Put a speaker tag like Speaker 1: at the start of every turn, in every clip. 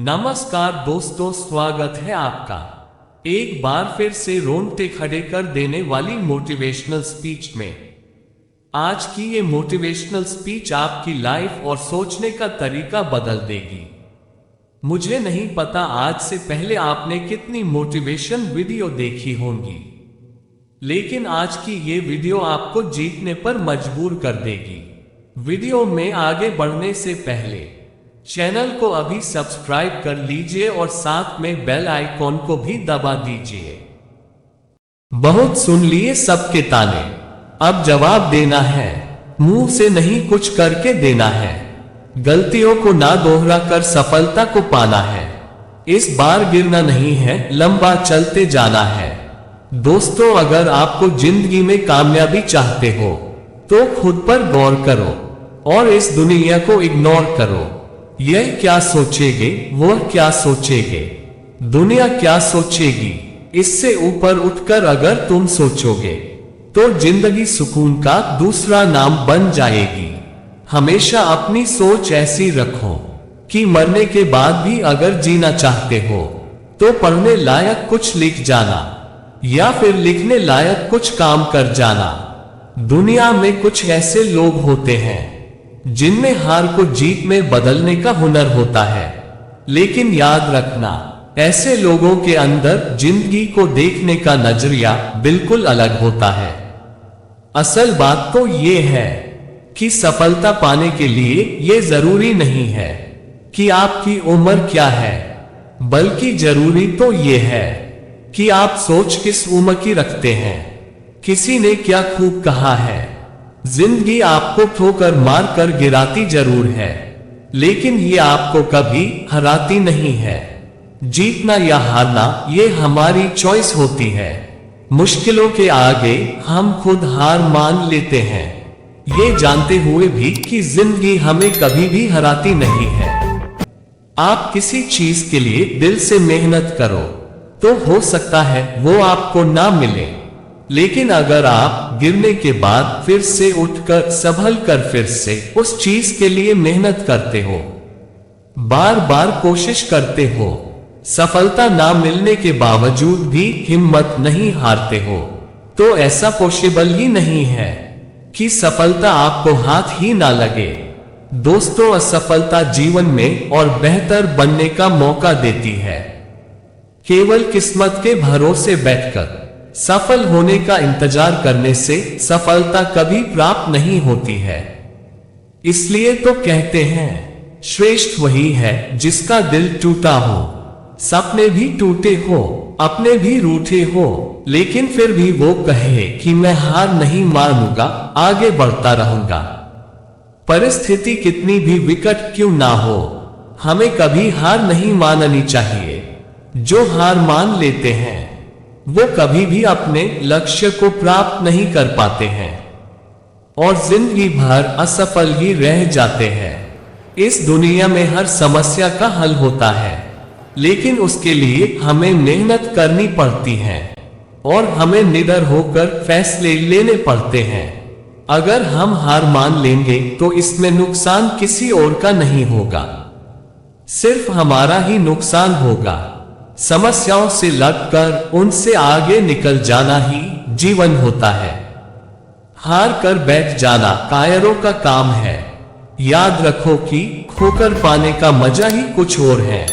Speaker 1: नमस्कार दोस्तों, स्वागत है आपका एक बार फिर से रोंगटे खड़े कर देने वाली मोटिवेशनल स्पीच में। आज की ये मोटिवेशनल स्पीच आपकी लाइफ और सोचने का तरीका बदल देगी। मुझे नहीं पता आज से पहले आपने कितनी मोटिवेशन वीडियो देखी होंगी, लेकिन आज की ये वीडियो आपको जीतने पर मजबूर कर देगी। वीडियो में आगे बढ़ने से पहले चैनल को अभी सब्सक्राइब कर लीजिए और साथ में बेल आइकॉन को भी दबा दीजिए। बहुत सुन लिए सबके ताने, अब जवाब देना है, मुंह से नहीं कुछ करके देना है। गलतियों को ना दोहरा कर सफलता को पाना है। इस बार गिरना नहीं है, लंबा चलते जाना है। दोस्तों, अगर आपको जिंदगी में कामयाबी चाहते हो तो खुद पर गौर करो और इस दुनिया को इग्नोर करो। यह क्या सोचेगे, वह क्या सोचेगे, दुनिया क्या सोचेगी, इससे ऊपर उठकर अगर तुम सोचोगे तो जिंदगी सुकून का दूसरा नाम बन जाएगी। हमेशा अपनी सोच ऐसी रखो कि मरने के बाद भी अगर जीना चाहते हो तो पढ़ने लायक कुछ लिख जाना या फिर लिखने लायक कुछ काम कर जाना। दुनिया में कुछ ऐसे लोग होते हैं जिनमें हार को जीत में बदलने का हुनर होता है, लेकिन याद रखना, ऐसे लोगों के अंदर जिंदगी को देखने का नजरिया बिल्कुल अलग होता है। असल बात तो ये है कि सफलता पाने के लिए ये जरूरी नहीं है कि आपकी उम्र क्या है, बल्कि जरूरी तो ये है कि आप सोच किस उम्र की रखते हैं। किसी ने क्या खूब कहा है, जिंदगी आपको ठोकर मार कर गिराती जरूर है, लेकिन ये आपको कभी हराती नहीं है। जीतना या हारना ये हमारी चॉइस होती है। मुश्किलों के आगे हम खुद हार मान लेते हैं, ये जानते हुए भी कि जिंदगी हमें कभी भी हराती नहीं है। आप किसी चीज के लिए दिल से मेहनत करो तो हो सकता है वो आपको ना मिले, लेकिन अगर आप गिरने के बाद फिर से उठकर संभल कर फिर से उस चीज के लिए मेहनत करते हो, बार बार कोशिश करते हो, सफलता ना मिलने के बावजूद भी हिम्मत नहीं हारते हो, तो ऐसा पॉसिबल ही नहीं है कि सफलता आपको हाथ ही ना लगे। दोस्तों, असफलता जीवन में और बेहतर बनने का मौका देती है। केवल किस्मत के भरोसे बैठकर सफल होने का इंतजार करने से सफलता कभी प्राप्त नहीं होती है। इसलिए तो कहते हैं, श्रेष्ठ वही है जिसका दिल टूटा हो। सपने भी टूटे हो, अपने भी रूठे हो, लेकिन फिर भी वो कहे कि मैं हार नहीं मानूंगा, आगे बढ़ता रहूंगा। परिस्थिति कितनी भी विकट क्यों ना हो, हमें कभी हार नहीं माननी चाहिए। जो हार मान लेते हैं वो कभी भी अपने लक्ष्य को प्राप्त नहीं कर पाते हैं और जिंदगी भर असफल ही रह जाते हैं। इस दुनिया में हर समस्या का हल होता है, लेकिन उसके लिए हमें मेहनत करनी पड़ती है और हमें निडर होकर फैसले लेने पड़ते हैं। अगर हम हार मान लेंगे तो इसमें नुकसान किसी और का नहीं होगा, सिर्फ हमारा ही नुकसान होगा। समस्याओं से लगकर उनसे आगे निकल जाना ही जीवन होता है। हार कर बैठ जाना कायरों का काम है। याद रखो कि खोकर पाने का मजा ही कुछ और है,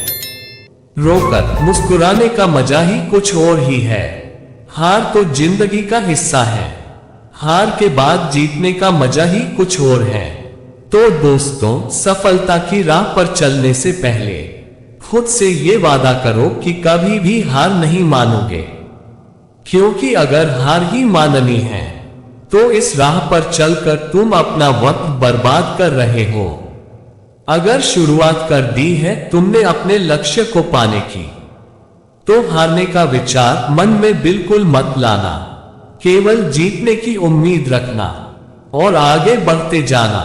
Speaker 1: रोकर मुस्कुराने का मजा ही कुछ और ही है। हार तो जिंदगी का हिस्सा है, हार के बाद जीतने का मजा ही कुछ और है। तो दोस्तों, सफलता की राह पर चलने से पहले खुद से ये वादा करो कि कभी भी हार नहीं मानोगे, क्योंकि अगर हार ही माननी है तो इस राह पर चलकर तुम अपना वक्त बर्बाद कर रहे हो। अगर शुरुआत कर दी है तुमने अपने लक्ष्य को पाने की, तो हारने का विचार मन में बिल्कुल मत लाना। केवल जीतने की उम्मीद रखना और आगे बढ़ते जाना।